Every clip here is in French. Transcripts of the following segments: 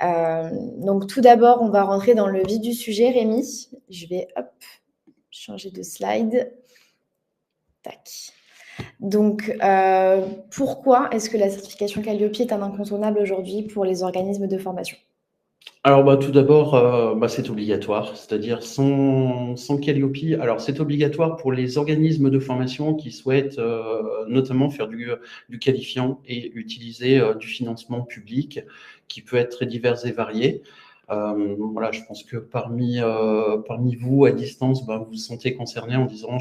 Donc tout d'abord, on va rentrer dans le vif du sujet, Rémi. Je vais changer de slide. Tac. Donc, pourquoi est-ce que la certification Qualiopi est un incontournable aujourd'hui pour les organismes de formation? Alors, tout d'abord, c'est obligatoire, c'est-à-dire sans Calliope. Alors, c'est obligatoire pour les organismes de formation qui souhaitent notamment faire du qualifiant et utiliser du financement public qui peut être très divers et varié. Voilà, je pense que parmi vous à distance, vous vous sentez concerné en disant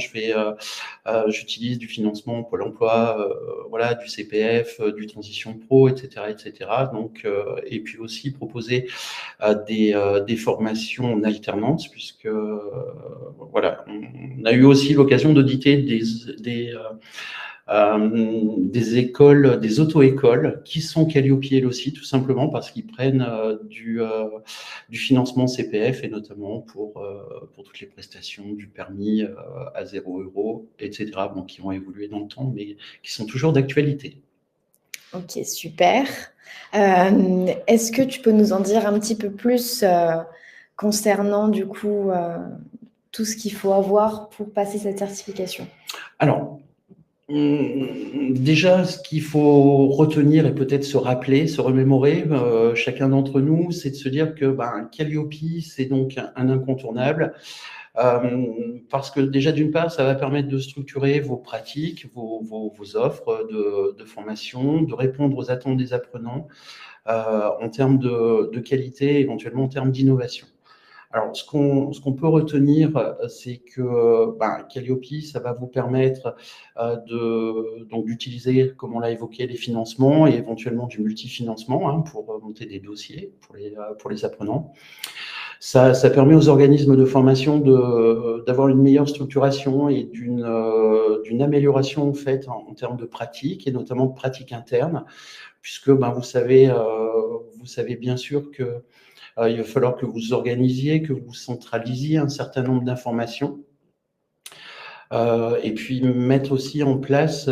j'utilise du financement Pôle emploi, voilà, du CPF, du Transition Pro, etc., etc. Donc, et puis aussi proposer des formations en alternance, puisque voilà, on a eu aussi l'occasion d'auditer des écoles, des auto-écoles qui sont Calliope elles aussi, tout simplement parce qu'ils prennent du financement CPF et notamment pour toutes les prestations du permis à 0 €, etc., bon, qui ont évolué dans le temps, mais qui sont toujours d'actualité. Ok, super. Est-ce que tu peux nous en dire un petit peu plus concernant du coup tout ce qu'il faut avoir pour passer cette certification? Alors, déjà, ce qu'il faut retenir et peut-être se rappeler, se remémorer, chacun d'entre nous, c'est de se dire que Calliope, c'est donc un incontournable. Parce que déjà, d'une part, ça va permettre de structurer vos pratiques, vos offres de formation, de répondre aux attentes des apprenants en termes de qualité, éventuellement en termes d'innovation. Alors, ce qu'on peut retenir, c'est que Calliope, ça va vous permettre d'utiliser, comme on l'a évoqué, les financements et éventuellement du multifinancement pour monter des dossiers pour les apprenants. Ça permet aux organismes de formation d'avoir une meilleure structuration et d'une amélioration en fait en termes de pratique et notamment de pratique interne, puisque vous savez bien sûr que il va falloir que vous organisiez, que vous centralisiez un certain nombre d'informations. Et puis mettre aussi en place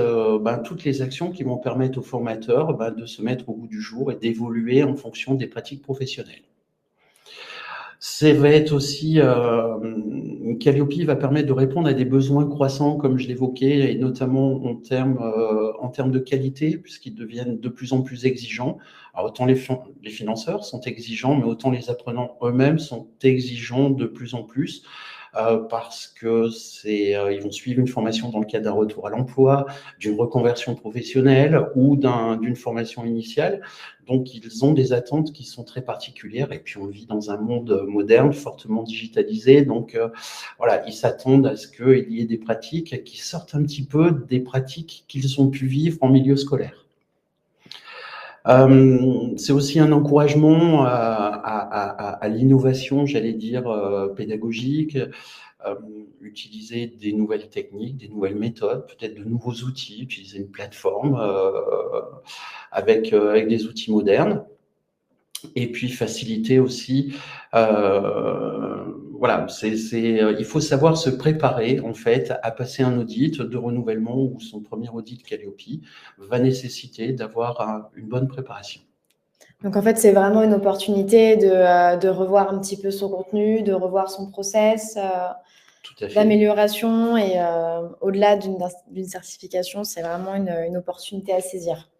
toutes les actions qui vont permettre aux formateurs de se mettre au goût du jour et d'évoluer en fonction des pratiques professionnelles. Ça va être aussi, Calliope va permettre de répondre à des besoins croissants, comme je l'évoquais, et notamment en termes de qualité, puisqu'ils deviennent de plus en plus exigeants. Alors, autant les financeurs sont exigeants, mais autant les apprenants eux-mêmes sont exigeants de plus en plus. Parce que ils vont suivre une formation dans le cadre d'un retour à l'emploi, d'une reconversion professionnelle ou d'une formation initiale. Donc, ils ont des attentes qui sont très particulières. Et puis, on vit dans un monde moderne, fortement digitalisé. Donc, voilà, ils s'attendent à ce qu'il y ait des pratiques qui sortent un petit peu des pratiques qu'ils ont pu vivre en milieu scolaire. C'est aussi un encouragement à l'innovation, j'allais dire, pédagogique, utiliser des nouvelles techniques, des nouvelles méthodes, peut-être de nouveaux outils, utiliser une plateforme avec des outils modernes. Et puis faciliter aussi, voilà, il faut savoir se préparer en fait à passer un audit de renouvellement ou son premier audit Calliope va nécessiter d'avoir une bonne préparation. Donc en fait, c'est vraiment une opportunité de revoir un petit peu son contenu, de revoir son process, d'amélioration et au-delà d'une certification, c'est vraiment une opportunité à saisir.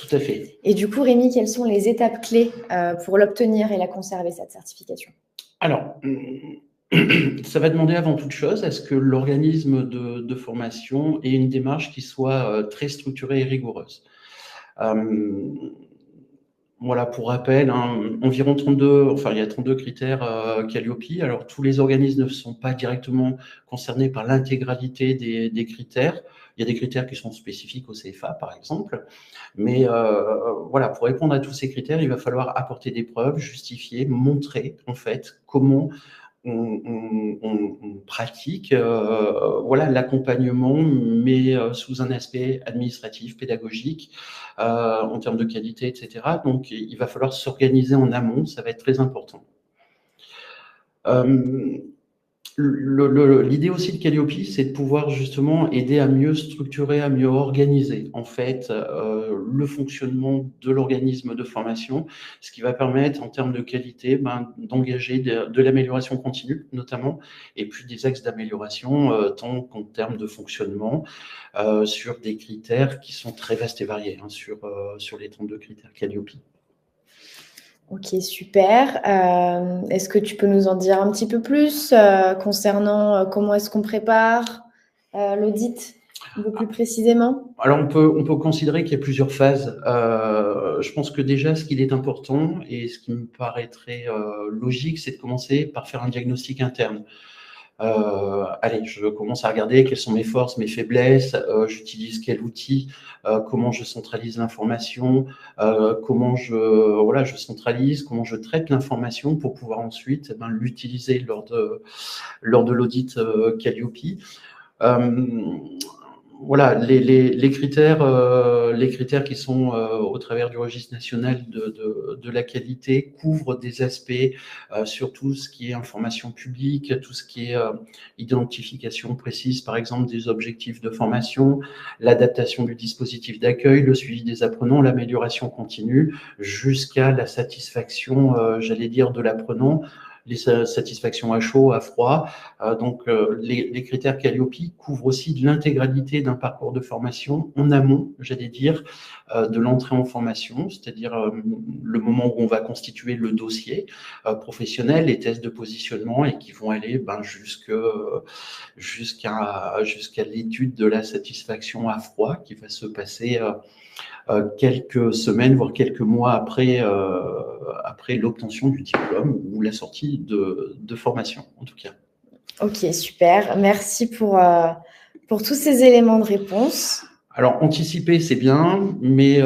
Tout à fait. Et du coup, Rémi, quelles sont les étapes clés pour l'obtenir et la conserver, cette certification? Alors, ça va demander avant toute chose à ce que l'organisme de formation ait une démarche qui soit très structurée et rigoureuse. Voilà, pour rappel, environ 32, enfin il y a 32 critères Calliope. Alors tous les organismes ne sont pas directement concernés par l'intégralité des critères. Il y a des critères qui sont spécifiques au CFA, par exemple. Mais voilà, pour répondre à tous ces critères, il va falloir apporter des preuves, justifier, montrer en fait comment on pratique voilà, l'accompagnement, mais sous un aspect administratif, pédagogique, en termes de qualité, etc. Donc, il va falloir s'organiser en amont, ça va être très important. L'idée aussi de Calliope, c'est de pouvoir justement aider à mieux structurer, à mieux organiser en fait le fonctionnement de l'organisme de formation, ce qui va permettre en termes de qualité d'engager de l'amélioration continue notamment, et puis des axes d'amélioration tant qu'en termes de fonctionnement sur des critères qui sont très vastes et variés sur les 32 critères Calliope. Ok, super. Est-ce que tu peux nous en dire un petit peu plus concernant comment est-ce qu'on prépare l'audit un peu plus précisément? Alors, on peut considérer qu'il y a plusieurs phases. Je pense que déjà, ce qu'il est important et ce qui me paraîtrait logique, c'est de commencer par faire un diagnostic interne. Allez, je commence à regarder quelles sont mes forces, mes faiblesses, j'utilise quel outil, comment je centralise l'information, comment je centralise, comment je traite l'information pour pouvoir ensuite l'utiliser lors de l'audit Calliope. Voilà, les critères qui sont au travers du registre national de la qualité couvrent des aspects sur tout ce qui est information publique, tout ce qui est identification précise, par exemple, des objectifs de formation, l'adaptation du dispositif d'accueil, le suivi des apprenants, l'amélioration continue, jusqu'à la satisfaction, j'allais dire, de l'apprenant, les satisfactions à chaud, à froid. Donc, les critères Calliope couvrent aussi de l'intégralité d'un parcours de formation en amont, j'allais dire, de l'entrée en formation, c'est-à-dire le moment où on va constituer le dossier professionnel, les tests de positionnement et qui vont aller jusqu'à l'étude de la satisfaction à froid qui va se passer quelques semaines, voire quelques mois après l'obtention du diplôme ou la sortie de formation, en tout cas. Ok, super. Merci pour tous ces éléments de réponse. Alors, anticiper, c'est bien, mais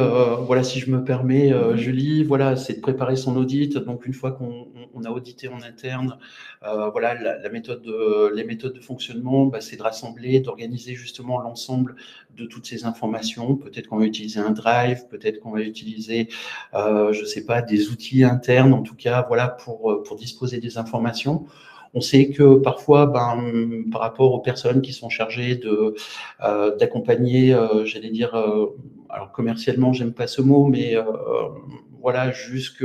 voilà, si je me permets, Julie, voilà, c'est de préparer son audit. Donc, une fois qu'on a audité en interne, voilà, les méthodes de fonctionnement, c'est de rassembler, d'organiser justement l'ensemble de toutes ces informations. Peut-être qu'on va utiliser un drive, peut-être qu'on va utiliser, je sais pas, des outils internes, en tout cas, voilà, pour disposer des informations. On sait que parfois, par rapport aux personnes qui sont chargées d'accompagner, j'allais dire, alors commercialement, j'aime pas ce mot, mais voilà, jusque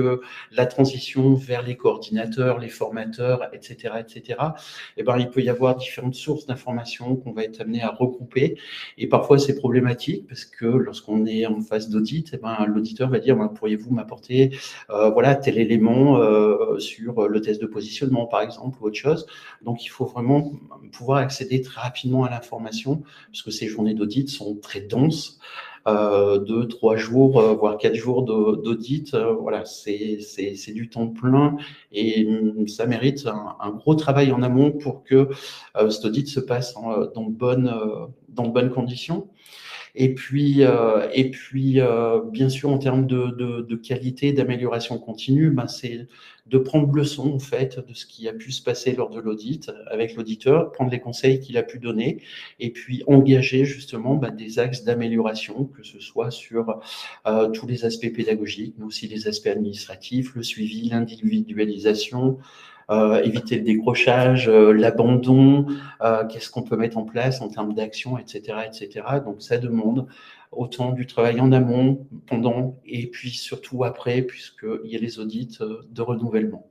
la transition vers les coordinateurs, les formateurs, etc., etc. Et il peut y avoir différentes sources d'informations qu'on va être amené à regrouper. Et parfois, c'est problématique parce que lorsqu'on est en phase d'audit, l'auditeur va dire, pourriez-vous m'apporter voilà, tel élément sur le test de positionnement, par exemple, ou autre chose. Donc, il faut vraiment pouvoir accéder très rapidement à l'information parce que ces journées d'audit sont très denses. 2, 3 jours, voire 4 jours d'audit, voilà, c'est du temps plein et ça mérite un gros travail en amont pour que cet audit se passe dans de bonnes conditions. Et puis, bien sûr, en termes de qualité, d'amélioration continue, c'est de prendre leçon en fait de ce qui a pu se passer lors de l'audit avec l'auditeur, prendre les conseils qu'il a pu donner, et puis engager justement des axes d'amélioration, que ce soit sur tous les aspects pédagogiques, mais aussi les aspects administratifs, le suivi, l'individualisation. Éviter le décrochage, l'abandon, qu'est-ce qu'on peut mettre en place en termes d'action, etc., etc. Donc, ça demande autant du travail en amont, pendant, et puis surtout après, puisqu'il y a les audits de renouvellement.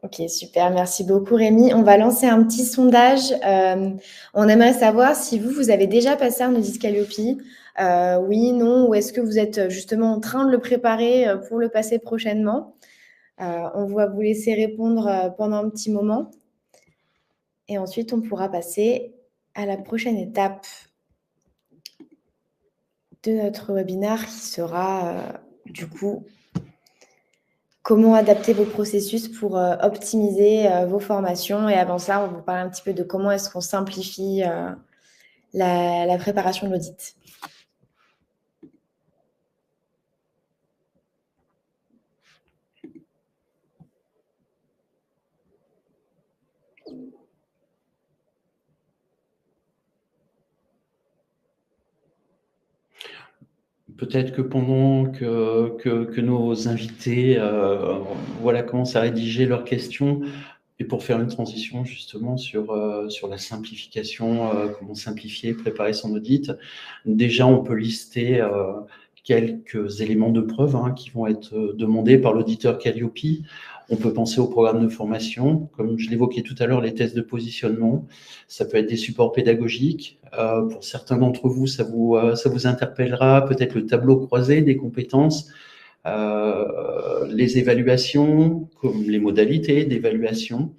Ok, super. Merci beaucoup, Rémi. On va lancer un petit sondage. On aimerait savoir si vous avez déjà passé un audit Calliope. Oui, non, ou est-ce que vous êtes justement en train de le préparer pour le passer prochainement? On va vous laisser répondre pendant un petit moment. Et ensuite, on pourra passer à la prochaine étape de notre webinaire qui sera du coup comment adapter vos processus pour optimiser vos formations. Et avant ça, on va vous parler un petit peu de comment est-ce qu'on simplifie la préparation de l'audit. Peut-être que pendant que nos invités voilà, commencent à rédiger leurs questions, Et pour faire une transition justement sur la simplification, comment simplifier, préparer son audit, déjà on peut lister quelques éléments de preuve qui vont être demandés par l'auditeur Calliope. On peut penser au programme de formation, comme je l'évoquais tout à l'heure, les tests de positionnement. Ça peut être des supports pédagogiques. Pour certains d'entre vous, ça vous interpellera peut-être le tableau croisé des compétences. Les évaluations, comme les modalités d'évaluation,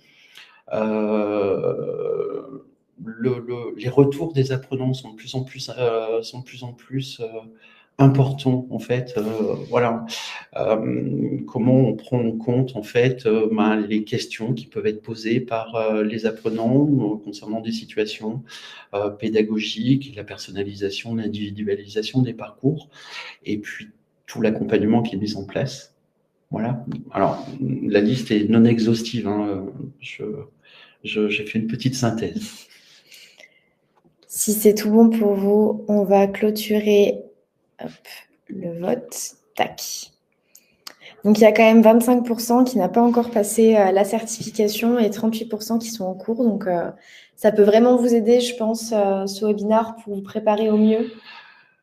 les retours des apprenants sont de plus en plus, importants en fait. Voilà, comment on prend en compte en fait les questions qui peuvent être posées par les apprenants concernant des situations pédagogiques, la personnalisation, l'individualisation des parcours, et puis tout l'accompagnement qui est mis en place. Voilà. Alors, la liste est non exhaustive. J'ai fait une petite synthèse. Si c'est tout bon pour vous, on va clôturer le vote. Tac. Donc, il y a quand même 25% qui n'a pas encore passé la certification et 38% qui sont en cours. Donc, ça peut vraiment vous aider, je pense, ce webinaire pour vous préparer au mieux.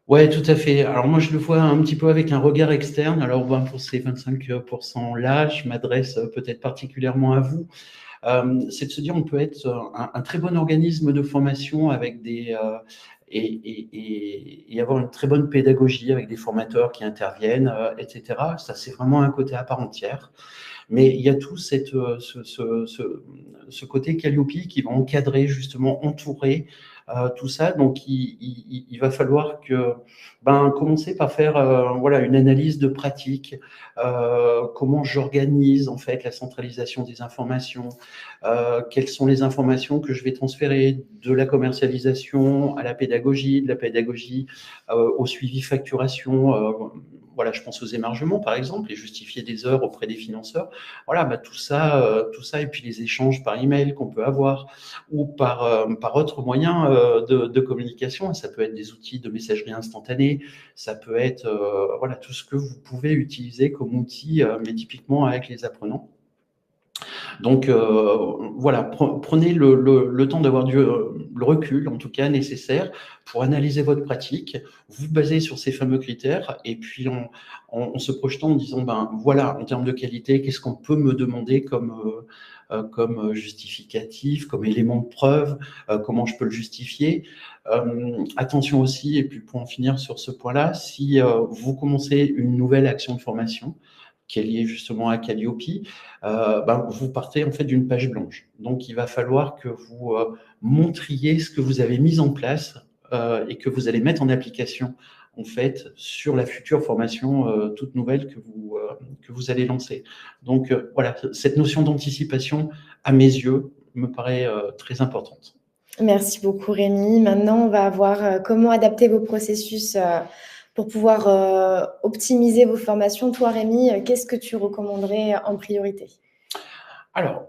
Ouais, tout à fait. Alors moi, je le vois un petit peu avec un regard externe. Alors pour ces 25%-là, je m'adresse peut-être particulièrement à vous. C'est de se dire on peut être un très bon organisme de formation avec et avoir une très bonne pédagogie avec des formateurs qui interviennent, etc. Ça, c'est vraiment un côté à part entière. Mais il y a tout ce côté Calliope qui va encadrer, justement, entourer tout ça. Donc, il va falloir commencer par faire voilà, une analyse de pratique, comment j'organise en fait la centralisation des informations, quelles sont les informations que je vais transférer de la commercialisation à la pédagogie, de la pédagogie au suivi facturation. Voilà, je pense aux émargements, par exemple, et justifier des heures auprès des financeurs. Voilà, tout ça, et puis les échanges par email qu'on peut avoir ou par autres moyens de communication. Ça peut être des outils de messagerie instantanée, ça peut être voilà, tout ce que vous pouvez utiliser comme outil, mais typiquement avec les apprenants. Donc voilà, prenez le temps d'avoir le recul, en tout cas nécessaire, pour analyser votre pratique, vous baser sur ces fameux critères, et puis en se projetant en disant, voilà, en termes de qualité, qu'est-ce qu'on peut me demander comme justificatif, comme élément de preuve, comment je peux le justifier. Attention aussi, et puis pour en finir sur ce point-là, si vous commencez une nouvelle action de formation, qui est liée justement à Calliope, vous partez en fait d'une page blanche. Donc, il va falloir que vous montriez ce que vous avez mis en place et que vous allez mettre en application en fait sur la future formation toute nouvelle que vous allez lancer. Donc, voilà, cette notion d'anticipation, à mes yeux, me paraît très importante. Merci beaucoup, Rémi. Maintenant, on va voir comment adapter vos processus pour pouvoir optimiser vos formations. Toi, Rémi, qu'est-ce que tu recommanderais en priorité? Alors,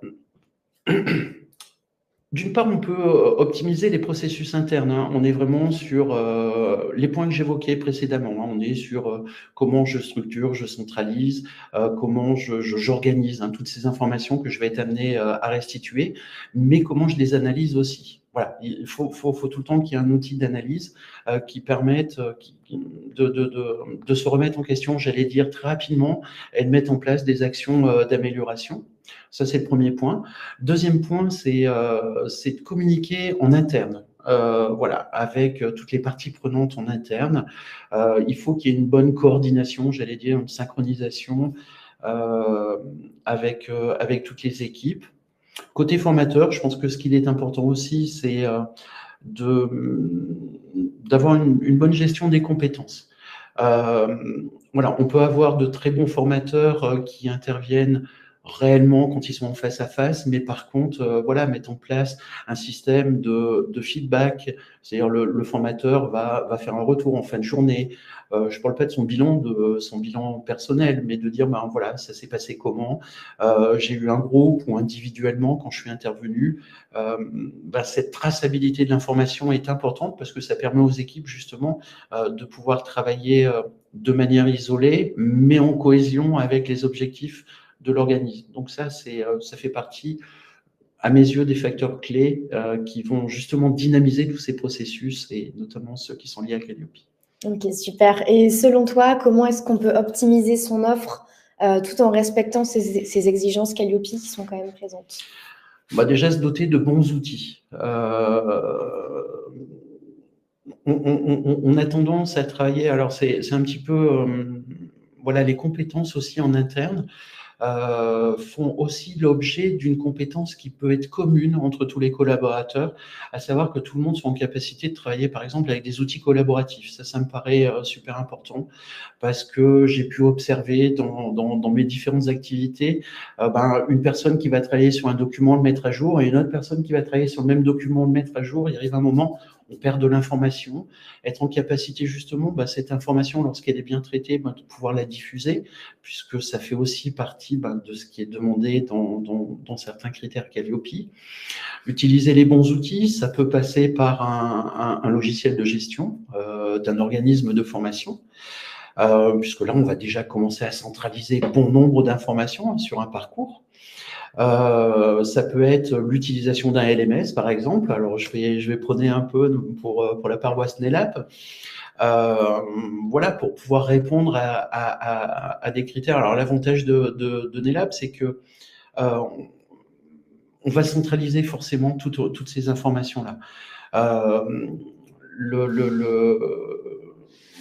d'une part, on peut optimiser les processus internes. On est vraiment sur les points que j'évoquais précédemment. On est sur comment je structure, je centralise, comment j'organise toutes ces informations que je vais être amené à restituer, mais comment je les analyse aussi. Voilà, il faut tout le temps qu'il y ait un outil d'analyse qui permette de se remettre en question, j'allais dire, très rapidement, et de mettre en place des actions d'amélioration. Ça, c'est le premier point. Deuxième point, c'est de communiquer en interne. Voilà, avec toutes les parties prenantes en interne. Il faut qu'il y ait une bonne coordination, j'allais dire, une synchronisation avec toutes les équipes. Côté formateur, je pense que ce qui est important aussi, c'est d'avoir une bonne gestion des compétences. Voilà, on peut avoir de très bons formateurs qui interviennent réellement quand ils sont en face à face, mais par contre, voilà, mettre en place un système de feedback, c'est-à-dire le formateur va faire un retour en fin de journée. Je ne parle pas de son bilan personnel, mais de dire, voilà, ça s'est passé comment, j'ai eu un groupe ou individuellement quand je suis intervenu. Cette traçabilité de l'information est importante parce que ça permet aux équipes justement de pouvoir travailler de manière isolée, mais en cohésion avec les objectifs de l'organisme. Donc ça fait partie à mes yeux, des facteurs clés qui vont justement dynamiser tous ces processus, et notamment ceux qui sont liés à Calliope. Ok, super. Et selon toi, comment est-ce qu'on peut optimiser son offre tout en respectant ces exigences Calliope qui sont quand même présentes? Déjà, se doter de bons outils. On a tendance à travailler, alors c'est un petit peu, voilà, les compétences aussi en interne font aussi l'objet d'une compétence qui peut être commune entre tous les collaborateurs, à savoir que tout le monde soit en capacité de travailler, par exemple, avec des outils collaboratifs. Ça me paraît super important, parce que j'ai pu observer dans mes différentes activités, une personne qui va travailler sur un document, le mettre à jour, et une autre personne qui va travailler sur le même document, le mettre à jour. Il arrive un moment, on perd de l'information. Être en capacité justement, cette information, lorsqu'elle est bien traitée, de pouvoir la diffuser, puisque ça fait aussi partie de ce qui est demandé dans certains critères Calliope. Utiliser les bons outils, ça peut passer par un logiciel de gestion d'un organisme de formation, puisque là, on va déjà commencer à centraliser bon nombre d'informations sur un parcours. Ça peut être l'utilisation d'un LMS, par exemple. Alors, je vais prôner un peu pour la paroisse NELAP. Voilà, pour pouvoir répondre à des critères. Alors, l'avantage de NELAP, c'est que on va centraliser forcément toutes ces informations-là.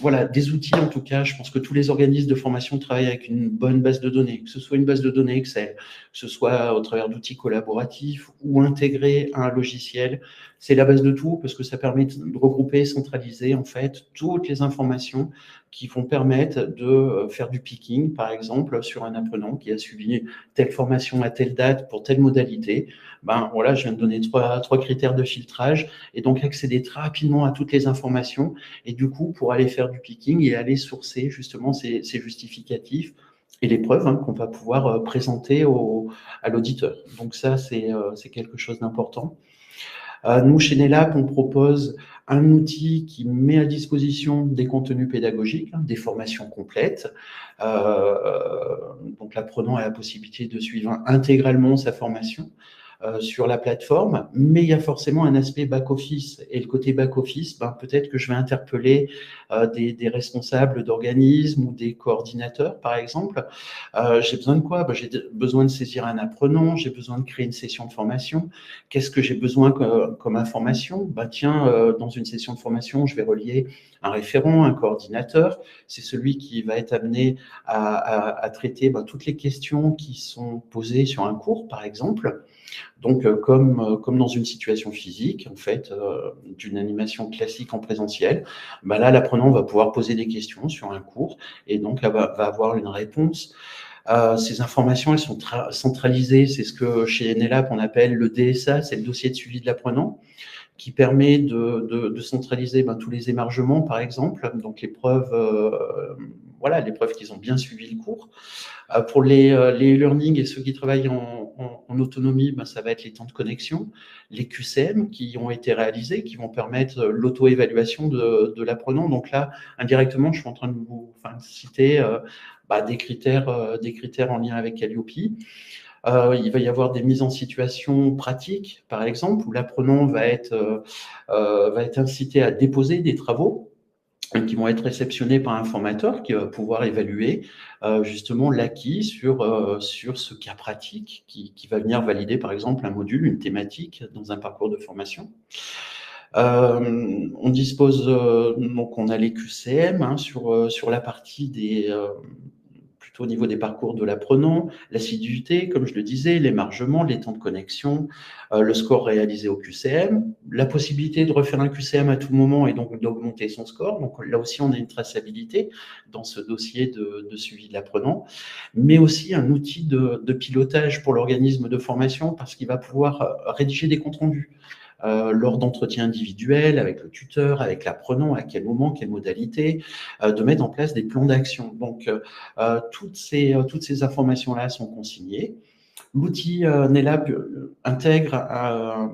Voilà, des outils, en tout cas, je pense que tous les organismes de formation travaillent avec une bonne base de données, que ce soit une base de données Excel, que ce soit au travers d'outils collaboratifs ou intégrés à un logiciel. C'est la base de tout, parce que ça permet de regrouper, centraliser, en fait, toutes les informations qui vont permettre de faire du picking, par exemple, sur un apprenant qui a suivi telle formation à telle date pour telle modalité. Voilà, je viens de donner trois critères de filtrage, et donc accéder très rapidement à toutes les informations, et du coup, pour aller faire du picking et aller sourcer justement ces justificatifs et les preuves qu'on va pouvoir présenter à l'auditeur. Donc ça, c'est quelque chose d'important. Nous, chez NELAP, on propose un outil qui met à disposition des contenus pédagogiques, des formations complètes. Donc l'apprenant a la possibilité de suivre intégralement sa formation sur la plateforme, mais il y a forcément un aspect back-office. Et le côté back-office, peut-être que je vais interpeller des responsables d'organismes ou des coordinateurs, par exemple. J'ai besoin de quoi? J'ai besoin de saisir un apprenant, j'ai besoin de créer une session de formation. Qu'est-ce que j'ai besoin comme information? Dans une session de formation, je vais relier un référent, un coordinateur. C'est celui qui va être amené à traiter toutes les questions qui sont posées sur un cours, par exemple. Donc, comme dans une situation physique, en fait, d'une animation classique en présentiel, là, l'apprenant va pouvoir poser des questions sur un cours, et donc va avoir une réponse. Ces informations, elles sont centralisées. C'est ce que chez NELAP, on appelle le DSA, c'est le dossier de suivi de l'apprenant, qui permet de centraliser tous les émargements, par exemple, donc les preuves, les preuves qu'ils ont bien suivi le cours. Pour les e-learning et ceux qui travaillent en autonomie, ça va être les temps de connexion, les QCM qui ont été réalisés, qui vont permettre l'auto-évaluation de l'apprenant. Donc là, indirectement, je suis en train de vous citer des critères en lien avec Calliope. Il va y avoir des mises en situation pratiques, par exemple, où l'apprenant va être incité à déposer des travaux qui vont être réceptionnés par un formateur qui va pouvoir évaluer justement l'acquis sur ce cas pratique qui va venir valider, par exemple, un module, une thématique dans un parcours de formation. On dispose, donc on a les QCM sur la partie plutôt au niveau des parcours de l'apprenant, l'assiduité, comme je le disais, l'émargement, les temps de connexion, le score réalisé au QCM, la possibilité de refaire un QCM à tout moment et donc d'augmenter son score. Donc là aussi, on a une traçabilité dans ce dossier de suivi de l'apprenant, mais aussi un outil de pilotage pour l'organisme de formation, parce qu'il va pouvoir rédiger des comptes rendus. Lors d'entretiens individuels avec le tuteur, avec l'apprenant, à quel moment, quelle modalité, de mettre en place des plans d'action. Donc, toutes ces informations-là sont consignées. L'outil NELAP intègre un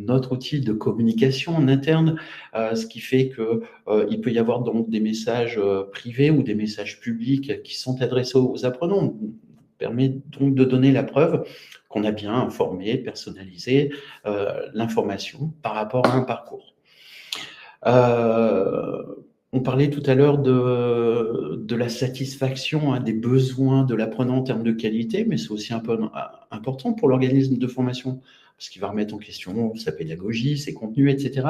autre outil de communication en interne, ce qui fait qu'il peut y avoir donc des messages privés ou des messages publics qui sont adressés aux apprenants. permet donc de donner la preuve qu'on a bien informé, personnalisé l'information par rapport à un parcours. On parlait tout à l'heure de la satisfaction, des besoins de l'apprenant en termes de qualité, mais c'est aussi un peu important pour l'organisme de formation, parce qu'il va remettre en question sa pédagogie, ses contenus, etc.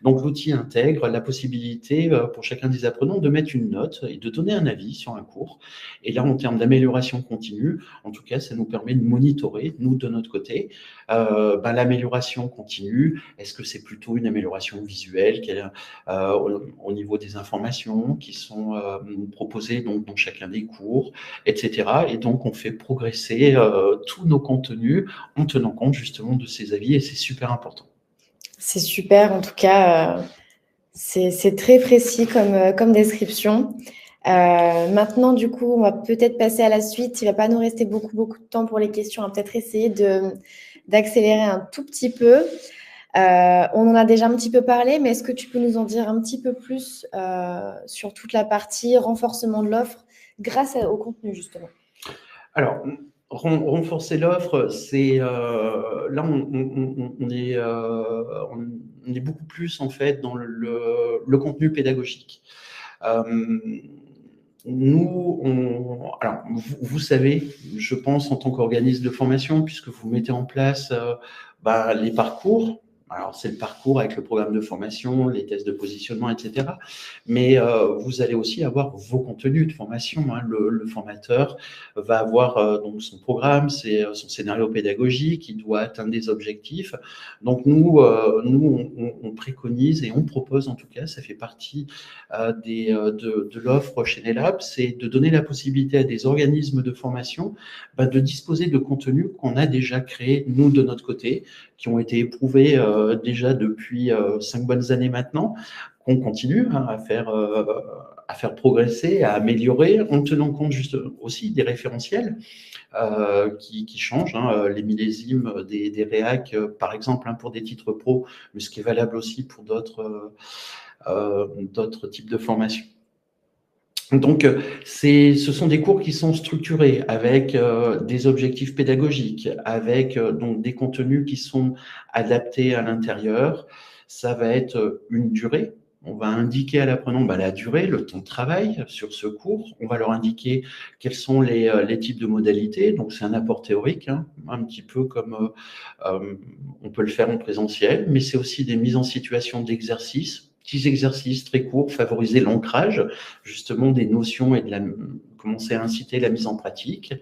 Donc l'outil intègre la possibilité pour chacun des apprenants de mettre une note et de donner un avis sur un cours. Et là, en termes d'amélioration continue, en tout cas, ça nous permet de monitorer, nous, de notre côté, l'amélioration continue. Est-ce que c'est plutôt une amélioration visuelle au niveau des informations qui sont proposées donc, dans chacun des cours, etc. Et donc, on fait progresser tous nos contenus en tenant compte justement de ces avis et c'est super important. C'est super, en tout cas, c'est très précis comme description. Maintenant, du coup, on va peut-être passer à la suite. Il ne va pas nous rester beaucoup de temps pour les questions. On va peut-être essayer d'accélérer un tout petit peu. On en a déjà un petit peu parlé, mais est-ce que tu peux nous en dire un petit peu plus sur toute la partie renforcement de l'offre grâce au contenu, justement? Alors, renforcer l'offre, c'est là on est beaucoup plus en fait dans le contenu pédagogique. Alors, vous savez, je pense en tant qu'organisme de formation, puisque vous mettez en place les parcours. Alors, c'est le parcours avec le programme de formation, les tests de positionnement, etc. Mais vous allez aussi avoir vos contenus de formation. Le formateur va avoir donc son programme, son scénario pédagogique, il doit atteindre des objectifs. Donc, nous on préconise et on propose, en tout cas, ça fait partie de l'offre chez NetLab, c'est de donner la possibilité à des organismes de formation de disposer de contenus qu'on a déjà créés, nous, de notre côté, qui ont été éprouvés déjà depuis 5 bonnes années maintenant, qu'on continue à faire progresser, à améliorer, en tenant compte juste aussi des référentiels qui changent, les millésimes des réacs, par exemple, pour des titres pro, mais ce qui est valable aussi pour d'autres types de formations. Donc, ce sont des cours qui sont structurés avec des objectifs pédagogiques, avec donc des contenus qui sont adaptés à l'intérieur. Ça va être une durée. On va indiquer à l'apprenant la durée, le temps de travail sur ce cours. On va leur indiquer quels sont les types de modalités. Donc, c'est un apport théorique, un petit peu comme on peut le faire en présentiel, mais c'est aussi des mises en situation d'exercice. Petits exercices très courts, favoriser l'ancrage justement des notions et commencer à inciter la mise en pratique.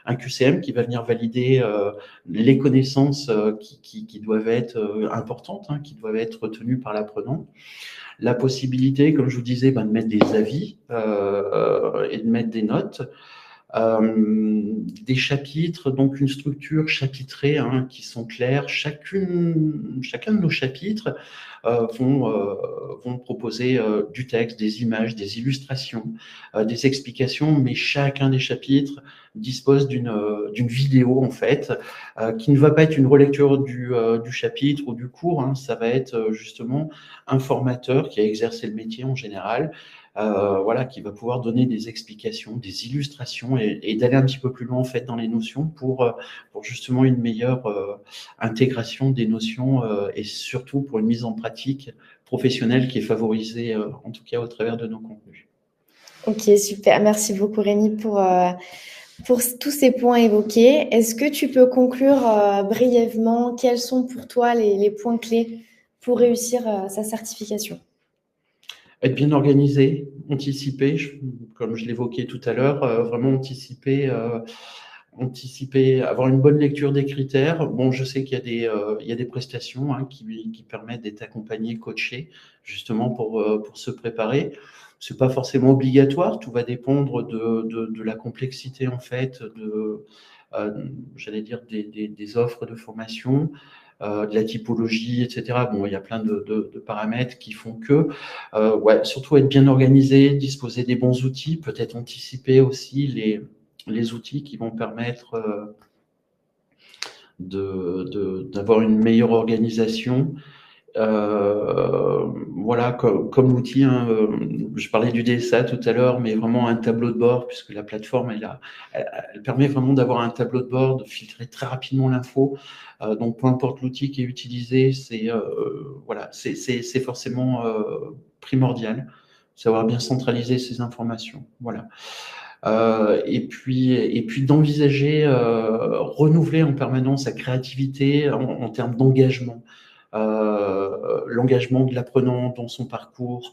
Un QCM qui va venir valider les connaissances qui doivent être importantes, qui doivent être retenues par l'apprenant. La possibilité, comme je vous disais, de mettre des avis et de mettre des notes. Des chapitres, donc une structure chapitrée qui sont clairs. Chacun de nos chapitres vont proposer du texte, des images, des illustrations, des explications, mais chacun des chapitres dispose d'une vidéo en fait, qui ne va pas être une relecture du chapitre ou du cours, ça va être justement un formateur qui a exercé le métier en général, qui va pouvoir donner des explications, des illustrations et d'aller un petit peu plus loin en fait dans les notions pour justement une meilleure intégration des notions et surtout pour une mise en pratique professionnelle qui est favorisée en tout cas au travers de nos contenus. Ok, super. Merci beaucoup Rémi pour tous ces points évoqués. Est-ce que tu peux conclure brièvement quels sont pour toi les points clés pour réussir sa certification? Être bien organisé, anticiper, comme je l'évoquais tout à l'heure, vraiment anticiper, avoir une bonne lecture des critères. Bon, je sais qu'il y a des prestations qui permettent d'être accompagné, coaché, justement pour se préparer. C'est pas forcément obligatoire, tout va dépendre de la complexité en fait, j'allais dire des offres de formation. De la typologie, etc. Bon, il y a plein de paramètres qui font que, surtout être bien organisé, disposer des bons outils, peut-être anticiper aussi les outils qui vont permettre d'avoir une meilleure organisation. Voilà, comme l'outil, hein, je parlais du DSA tout à l'heure, mais vraiment un tableau de bord, puisque la plateforme, elle permet vraiment d'avoir un tableau de bord, de filtrer très rapidement l'info. Donc, peu importe l'outil qui est utilisé, voilà, c'est forcément primordial, savoir bien centraliser ces informations. Voilà. Et puis d'envisager, renouveler en permanence sa créativité en termes d'engagement. L'engagement de l'apprenant dans son parcours,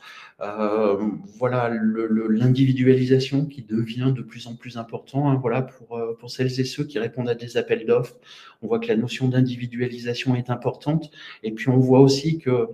voilà, l'individualisation qui devient de plus en plus important, hein, voilà, pour celles et ceux qui répondent à des appels d'offres. On voit que la notion d'individualisation est importante, et puis on voit aussi que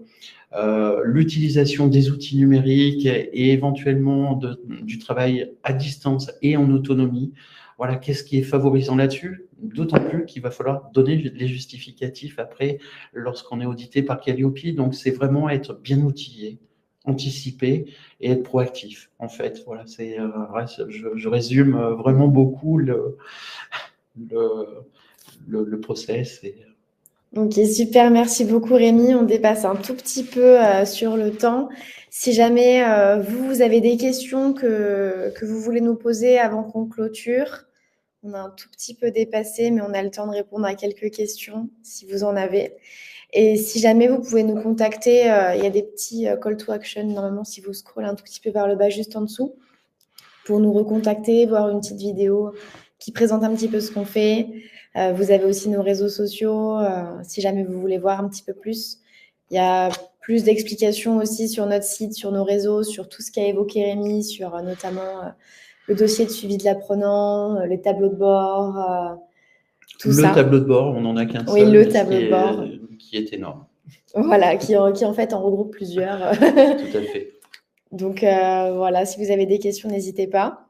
l'utilisation des outils numériques et éventuellement du travail à distance et en autonomie. Voilà, qu'est-ce qui est favorisant là-dessus? D'autant plus qu'il va falloir donner les justificatifs après lorsqu'on est audité par Calliope. Donc, c'est vraiment être bien outillé, anticipé et être proactif, en fait. Voilà, je résume vraiment beaucoup le process. Ok, super, merci beaucoup Rémi. On dépasse un tout petit peu sur le temps. Si jamais vous avez des questions que vous voulez nous poser avant qu'on clôture, on a un tout petit peu dépassé, mais on a le temps de répondre à quelques questions si vous en avez. Et si jamais vous pouvez nous contacter, il y a des petits call to action, normalement, si vous scrollez un tout petit peu vers le bas, juste en dessous, pour nous recontacter, voir une petite vidéo qui présente un petit peu ce qu'on fait. Vous avez aussi nos réseaux sociaux, si jamais vous voulez voir un petit peu plus. Il y a plus d'explications aussi sur notre site, sur nos réseaux, sur tout ce qu'a évoqué Rémi, sur notamment le dossier de suivi de l'apprenant, les tableaux de bord, tout ça. Le tableau de bord, on n'en a qu'un Oui, seul, le mais tableau de bord. Qui est énorme. Voilà, qui en fait en regroupe plusieurs. Tout à fait. Donc voilà, si vous avez des questions, n'hésitez pas.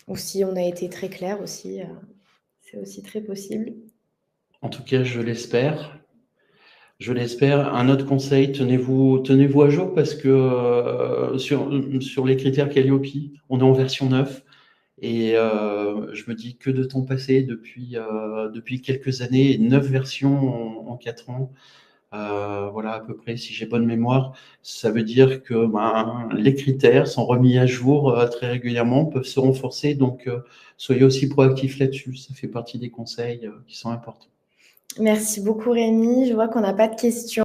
Ou si on a été très clair aussi, c'est aussi très possible. En tout cas, je l'espère. Je l'espère. Un autre conseil, tenez-vous à jour parce que sur les critères Calliope, on est en version 9 et je me dis que de temps passé depuis quelques années, 9 versions en 4 ans. Voilà, à peu près, si j'ai bonne mémoire, ça veut dire que les critères sont remis à jour très régulièrement, peuvent se renforcer, donc soyez aussi proactifs là-dessus. Ça fait partie des conseils qui sont importants. Merci beaucoup Rémi. Je vois qu'on n'a pas de questions.